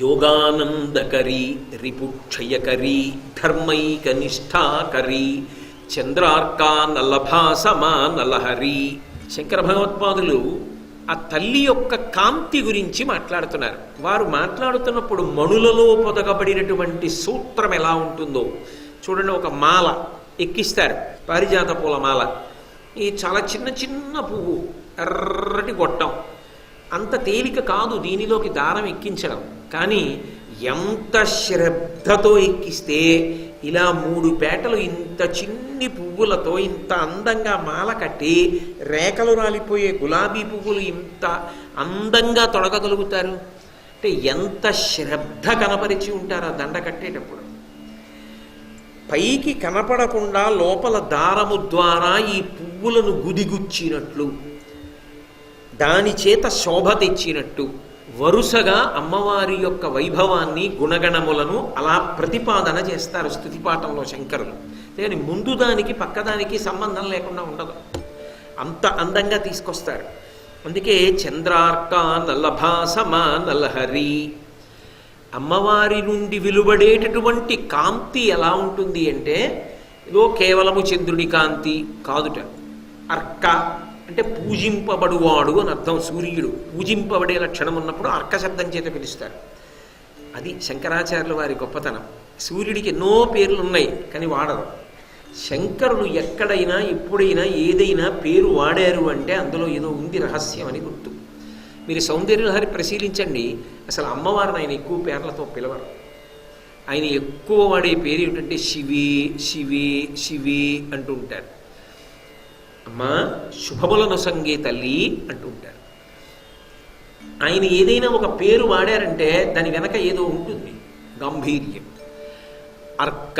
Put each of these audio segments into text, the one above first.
యోగానందకరీ రిపుక్షయకరీ ధర్మైకనిష్టాకరీ చంద్రార్కా నల్లభాసమా నలహరి. శంకర భగవత్పాదులు ఆ తల్లి యొక్క కాంతి గురించి మాట్లాడుతున్నారు. వారు మాట్లాడుతున్నప్పుడు మణులలో పొదగబడినటువంటి సూత్రం ఎలా ఉంటుందో చూడండి. ఒక మాల ఎక్కిస్తారు, పారిజాత పూల మాల. ఈ చాలా చిన్న చిన్న పువ్వు, ఎర్రటి గొట్టం, అంత తేలిక కాదు దీనిలోకి దారం ఎక్కించడం. కానీ ఎంత శ్రద్ధతో ఎక్కిస్తే ఇలా 3 పేటలు ఇంత చిన్ని పువ్వులతో ఇంత అందంగా మాల కట్టి రేఖలు రాలిపోయే గులాబీ పువ్వులు ఇంత అందంగా తొడగగలుగుతారు అంటే ఎంత శ్రద్ధ కనపరిచి ఉంటారు ఆ దండ కట్టేటప్పుడు. పైకి కనపడకుండా లోపల దారము ద్వారా ఈ పువ్వులను గుదిగుచ్చినట్లు, దాని చేత శోభ తెచ్చినట్టు వరుసగా అమ్మవారి యొక్క వైభవాన్ని గుణగణములను అలా ప్రతిపాదన చేస్తారు స్తుతిపాఠంలో శంకరులు. కానీ ముందు దానికి పక్కదానికి సంబంధం లేకుండా ఉండదు, అంత అందంగా తీసుకొస్తారు. అందుకే చంద్రార్క నల్లభాసమా నలహరి, అమ్మవారి నుండి వెలువడేటటువంటి కాంతి ఎలా ఉంటుంది అంటే ఏదో కేవలము చంద్రుని కాంతి కాదుట. అర్క అంటే పూజింపబడువాడు అని అర్థం. సూర్యుడు పూజింపబడే లక్షణం ఉన్నప్పుడు అర్క శబ్దం చేత పిలుస్తారు. అది శంకరాచార్యుల వారి గొప్పతనం. సూర్యుడికి ఎన్నో పేర్లు ఉన్నాయి కానీ వాడరు. శంకరులు ఎక్కడైనా ఎప్పుడైనా ఏదైనా పేరు వాడారు అంటే అందులో ఏదో ఉంది రహస్యం అని గుర్తు. మీరు సౌందర్యలహరి పరిశీలించండి, అసలు అమ్మవారిని ఆయన ఎక్కువ పేర్లతో పిలవరు. ఆయన ఎక్కువ వాడే పేరు ఏమిటంటే శివే శివే శివే అంటూ ఉంటారు. అమ్మ శుభములను సంగే తల్లి అంటూ ఉంటారు. ఆయన ఏదైనా ఒక పేరు వాడారంటే దాని వెనక ఏదో ఉంటుంది, గాంభీర్యం. అర్క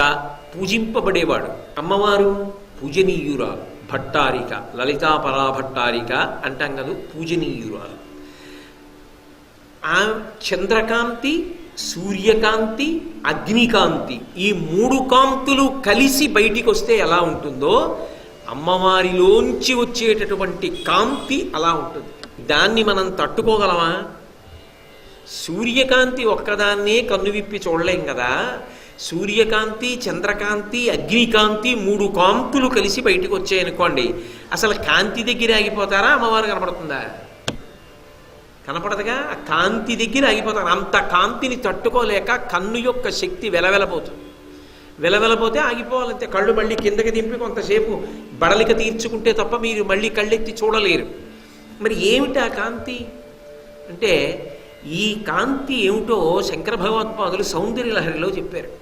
పూజింపబడేవాడు, అమ్మవారు పూజనీయురాలు, భట్టారిక, లలితాపరా భట్టారిక అంటాం కదా, పూజనీయురాలు. ఆ చంద్రకాంతి, సూర్యకాంతి, అగ్నికాంతి, ఈ 3 కాంతులు కలిసి బయటికి వస్తే ఎలా ఉంటుందో అమ్మవారిలోంచి వచ్చేటటువంటి కాంతి అలా ఉంటుంది. దాన్ని మనం తట్టుకోగలమా? సూర్యకాంతి ఒక్కదాన్నే కన్ను విప్పి చూడలేం కదా. సూర్యకాంతి, చంద్రకాంతి, అగ్నికాంతి 3 కాంతులు కలిసి బయటకు వచ్చాయనుకోండి, అసలు కాంతి దగ్గర ఆగిపోతారా? అమ్మవారు కనపడుతుందా? కనపడదుగా. ఆ కాంతి దగ్గర ఆగిపోతారు. అంత కాంతిని తట్టుకోలేక కన్ను యొక్క శక్తి వెలవెలబోతుంది. వెలవెలపోతే ఆగిపోవాలంతే. కళ్ళు మళ్ళీ కిందకి దింపి కొంతసేపు బడలిక తీర్చుకుంటే తప్ప మీరు మళ్ళీ కళ్ళెత్తి చూడలేరు. మరి ఏమిటా కాంతి అంటే, ఈ కాంతి ఏమిటో శంకర భగవత్పాదులు సౌందర్యలహరిలో చెప్పారు.